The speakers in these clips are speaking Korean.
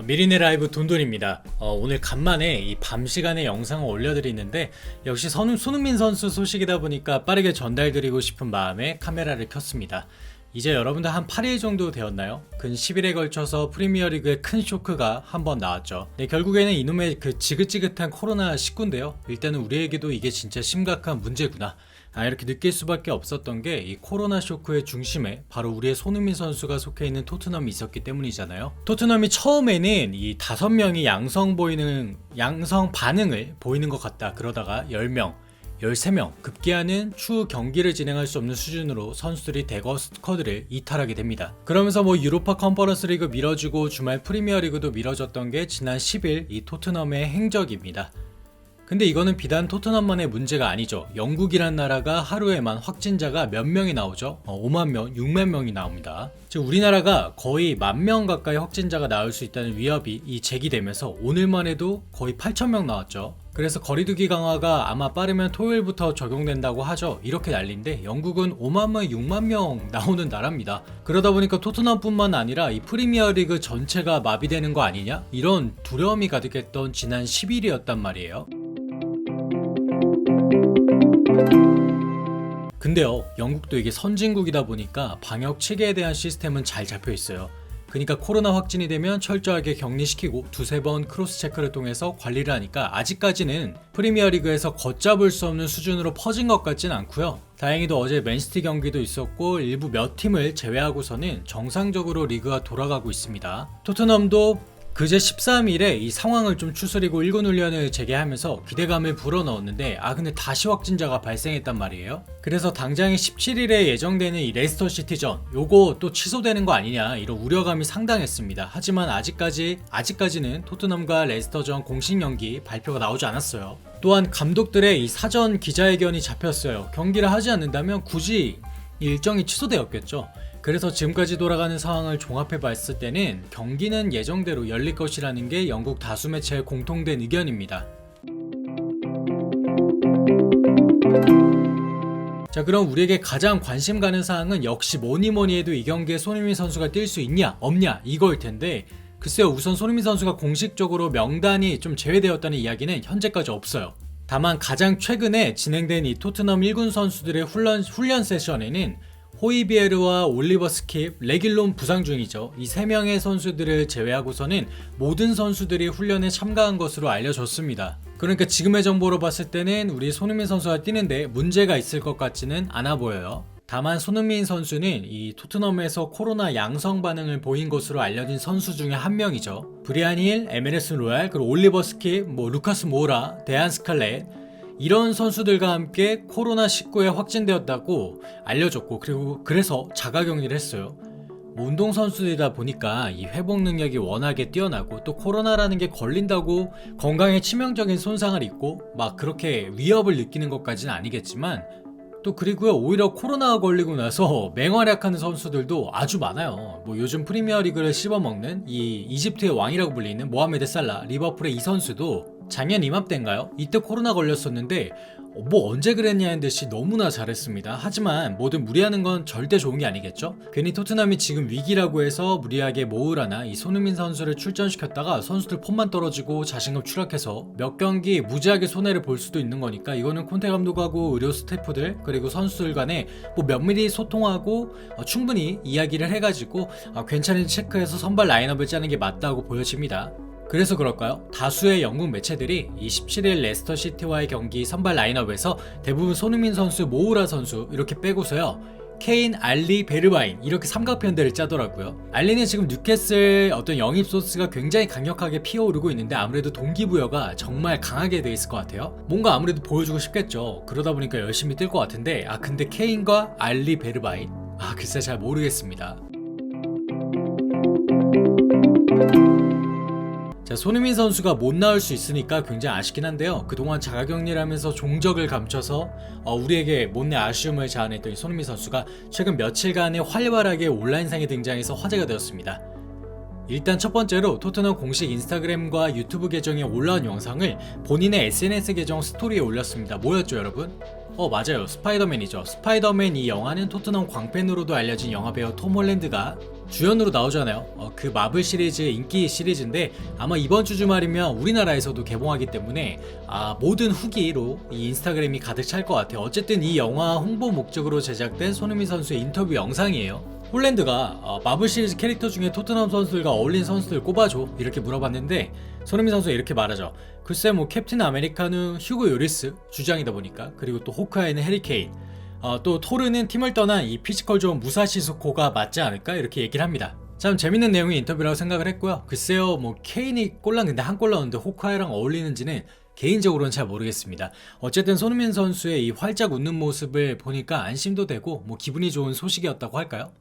미리네 라이브 돈돈입니다. 오늘 간만에 이 밤 시간에 영상을 올려드리는데 역시 손흥민 선수 소식이다 보니까 빠르게 전달드리고 싶은 마음에 카메라를 켰습니다. 이제 여러분들 한 8일 정도 되었나요? 근 10일에 걸쳐서 프리미어리그에 큰 쇼크가 한 번 나왔죠. 네, 결국에는 이놈의 그 지긋지긋한 코로나19인데요. 일단은 우리에게도 이게 진짜 심각한 문제구나. 이렇게 느낄 수밖에 없었던 게 이 코로나 쇼크의 중심에 바로 우리의 손흥민 선수가 속해 있는 토트넘이 있었기 때문이잖아요. 토트넘이 처음에는 이 5명이 양성 반응을 보이는 것 같다. 그러다가 10명, 13명 급기야는 추후 경기를 진행할 수 없는 수준으로 선수들이 대거 스쿼드를 이탈하게 됩니다. 그러면서 유로파 컨퍼런스 리그 미뤄지고 주말 프리미어리그도 미뤄졌던 게 지난 10일 이 토트넘의 행적입니다. 근데 이거는 비단 토트넘만의 문제가 아니죠. 영국이란 나라가 하루에만 확진자가 몇 명이 나오죠? 5만 명, 6만 명이 나옵니다. 즉 우리나라가 거의 10,000명 가까이 확진자가 나올 수 있다는 위협이 제기되면서 오늘만 해도 거의 8,000명 나왔죠. 그래서 거리두기 강화가 아마 빠르면 토요일부터 적용된다고 하죠. 이렇게 난리인데 영국은 5만 명, 6만 명 나오는 나라입니다. 그러다 보니까 토트넘뿐만 아니라 이 프리미어리그 전체가 마비되는 거 아니냐? 이런 두려움이 가득했던 지난 10일이었단 말이에요. 근데요, 영국도 이게 선진국이다 보니까 방역 체계에 대한 시스템은 잘 잡혀 있어요. 그러니까 코로나 확진이 되면 철저하게 격리시키고 두세 번 크로스 체크를 통해서 관리를 하니까 아직까지는 프리미어리그에서 걷잡을 수 없는 수준으로 퍼진 것 같진 않고요. 다행히도 어제 맨시티 경기도 있었고 일부 몇 팀을 제외하고서는 정상적으로 리그가 돌아가고 있습니다. 토트넘도 그제 13일에 이 상황을 좀 추스리고 1군 훈련을 재개하면서 기대감을 불어넣었는데 근데 다시 확진자가 발생했단 말이에요. 그래서 당장에 17일에 예정되는 이 레스터 시티전 요거 또 취소되는 거 아니냐 이런 우려감이 상당했습니다. 하지만 아직까지는 토트넘과 레스터전 공식 연기 발표가 나오지 않았어요. 또한 감독들의 이 사전 기자회견이 잡혔어요. 경기를 하지 않는다면 굳이 일정이 취소되었겠죠. 그래서 지금까지 돌아가는 상황을 종합해 봤을 때는 경기는 예정대로 열릴 것이라는 게 영국 다수 매체의 공통된 의견입니다. 자, 그럼 우리에게 가장 관심 가는 사항은 역시 뭐니 해도 이 경기에 손흥민 선수가 뛸 수 있냐 없냐 이거일 텐데 글쎄요, 우선 손흥민 선수가 공식적으로 명단이 좀 제외되었다는 이야기는 현재까지 없어요. 다만 가장 최근에 진행된 이 토트넘 1군 선수들의 훈련 세션에는 호이비에르와 올리버 스킵, 레길론 부상 중이죠. 이 3명의 선수들을 제외하고서는 모든 선수들이 훈련에 참가한 것으로 알려졌습니다. 그러니까 지금의 정보로 봤을 때는 우리 손흥민 선수가 뛰는데 문제가 있을 것 같지는 않아 보여요. 다만 손흥민 선수는 이 토트넘에서 코로나 양성 반응을 보인 것으로 알려진 선수 중에 한 명이죠. 브리안 힐, 에메르슨 로얄, 그리고 올리버 스킵, 루카스 모우라, 데안 스칼렛 이런 선수들과 함께 코로나19에 확진되었다고 알려졌고 그래서 자가격리를 했어요. 운동 선수들이다 보니까 이 회복 능력이 워낙에 뛰어나고 또 코로나라는 게 걸린다고 건강에 치명적인 손상을 입고 막 그렇게 위협을 느끼는 것까지는 아니겠지만 또 그리고요, 오히려 코로나가 걸리고 나서 맹활약하는 선수들도 아주 많아요. 요즘 프리미어리그를 씹어먹는 이 이집트의 왕이라고 불리는 모하메드 살라, 리버풀의 이 선수도 작년 이맘때인가요? 이때 코로나 걸렸었는데 언제 그랬냐는 듯이 너무나 잘했습니다. 하지만 뭐든 무리하는 건 절대 좋은 게 아니겠죠? 괜히 토트넘이 지금 위기라고 해서 무리하게 모우라나 이 손흥민 선수를 출전시켰다가 선수들 폼만 떨어지고 자신감 추락해서 몇 경기 무지하게 손해를 볼 수도 있는 거니까 이거는 콘테 감독하고 의료 스태프들 그리고 선수들 간에 면밀히 소통하고 충분히 이야기를 해가지고 괜찮은지 체크해서 선발 라인업을 짜는 게 맞다고 보여집니다. 그래서 그럴까요? 다수의 영국 매체들이 이 17일 레스터 시티와의 경기 선발 라인업에서 대부분 손흥민 선수, 모우라 선수 이렇게 빼고서요, 케인, 알리, 베르바인 이렇게 삼각편대를 짜더라고요. 알리는 지금 뉴캐슬 어떤 영입 소스가 굉장히 강력하게 피어오르고 있는데 아무래도 동기부여가 정말 강하게 돼 있을 것 같아요. 뭔가 아무래도 보여주고 싶겠죠. 그러다 보니까 열심히 뛸 것 같은데 근데 케인과 알리, 베르바인 글쎄 잘 모르겠습니다. 자, 손흥민 선수가 못 나올 수 있으니까 굉장히 아쉽긴 한데요. 그동안 자가격리를 하면서 종적을 감춰서 우리에게 못내 아쉬움을 자아냈던 손흥민 선수가 최근 며칠간의 활발하게 온라인상에 등장해서 화제가 되었습니다. 일단 첫 번째로 토트넘 공식 인스타그램과 유튜브 계정에 올라온 영상을 본인의 SNS 계정 스토리에 올렸습니다. 뭐였죠 여러분? 맞아요, 스파이더맨이죠. 스파이더맨 이 영화는 토트넘 광팬으로도 알려진 영화배우 톰 홀랜드가 주연으로 나오잖아요. 그 마블 시리즈 인기 시리즈인데 아마 이번 주 주말이면 우리나라에서도 개봉하기 때문에 모든 후기로 이 인스타그램이 가득 찰 것 같아요. 어쨌든 이 영화 홍보 목적으로 제작된 손흥민 선수의 인터뷰 영상이에요. 홀랜드가 마블 시리즈 캐릭터 중에 토트넘 선수들과 어울린 선수들 꼽아줘 이렇게 물어봤는데 손흥민 선수가 이렇게 말하죠. 글쎄 뭐 캡틴 아메리카는 휴고 요리스 주장이다 보니까, 그리고 또 호크아이는 해리 케인, 또 토르는 팀을 떠난 이 피지컬 좋은 무사시 스코가 맞지 않을까 이렇게 얘기를 합니다. 참 재밌는 내용의 인터뷰라고 생각을 했고요. 글쎄요 뭐 케인이 골 넣는데 한 골 넣었는데 호크아이랑 어울리는지는 개인적으로는 잘 모르겠습니다. 어쨌든 손흥민 선수의 이 활짝 웃는 모습을 보니까 안심도 되고 뭐 기분이 좋은 소식이었다고 할까요?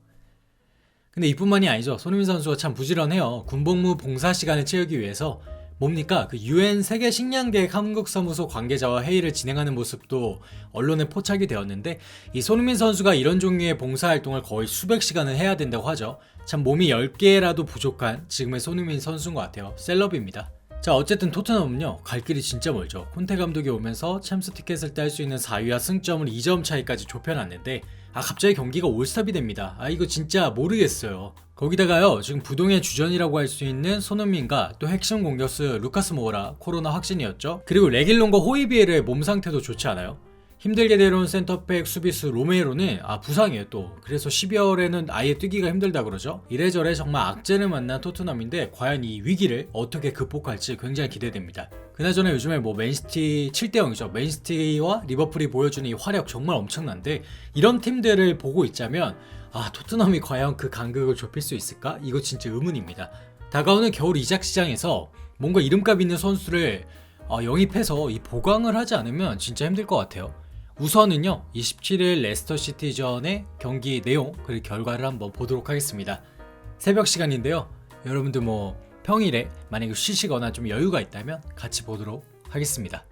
근데 이뿐만이 아니죠. 손흥민 선수가 참 부지런해요. 군복무 봉사 시간을 채우기 위해서 뭡니까? 그 UN 세계 식량계획 한국사무소 관계자와 회의를 진행하는 모습도 언론에 포착이 되었는데, 이 손흥민 선수가 이런 종류의 봉사활동을 거의 수백 시간을 해야 된다고 하죠. 참 몸이 10개라도 부족한 지금의 손흥민 선수인 것 같아요. 셀럽입니다. 자, 어쨌든 토트넘은요 갈 길이 진짜 멀죠. 콘테 감독이 오면서 챔스 티켓을 딸 수 있는 4위와 승점을 2점 차이까지 좁혀놨는데 갑자기 경기가 올스탑이 됩니다. 이거 진짜 모르겠어요. 거기다가요 지금 부동의 주전이라고 할 수 있는 손흥민과 또 핵심 공격수 루카스 모우라 코로나 확진이었죠. 그리고 레길론과 호이비에르의 몸 상태도 좋지 않아요. 힘들게 데려온 센터백 수비수 로메로는 부상이에요 또. 그래서 12월에는 아예 뛰기가 힘들다 그러죠. 이래저래 정말 악재를 만난 토트넘인데 과연 이 위기를 어떻게 극복할지 굉장히 기대됩니다. 그나저나 요즘에 뭐 맨시티 7대0이죠. 맨시티와 리버풀이 보여주는 이 화력 정말 엄청난데, 이런 팀들을 보고 있자면 토트넘이 과연 그 간극을 좁힐 수 있을까? 이거 진짜 의문입니다. 다가오는 겨울 이적 시장에서 뭔가 이름값 있는 선수를 영입해서 이 보강을 하지 않으면 진짜 힘들 것 같아요. 우선은요 27일 레스터시티전의 경기 내용 그리고 결과를 한번 보도록 하겠습니다. 새벽 시간인데요. 여러분들 뭐 평일에 만약에 쉬시거나 좀 여유가 있다면 같이 보도록 하겠습니다.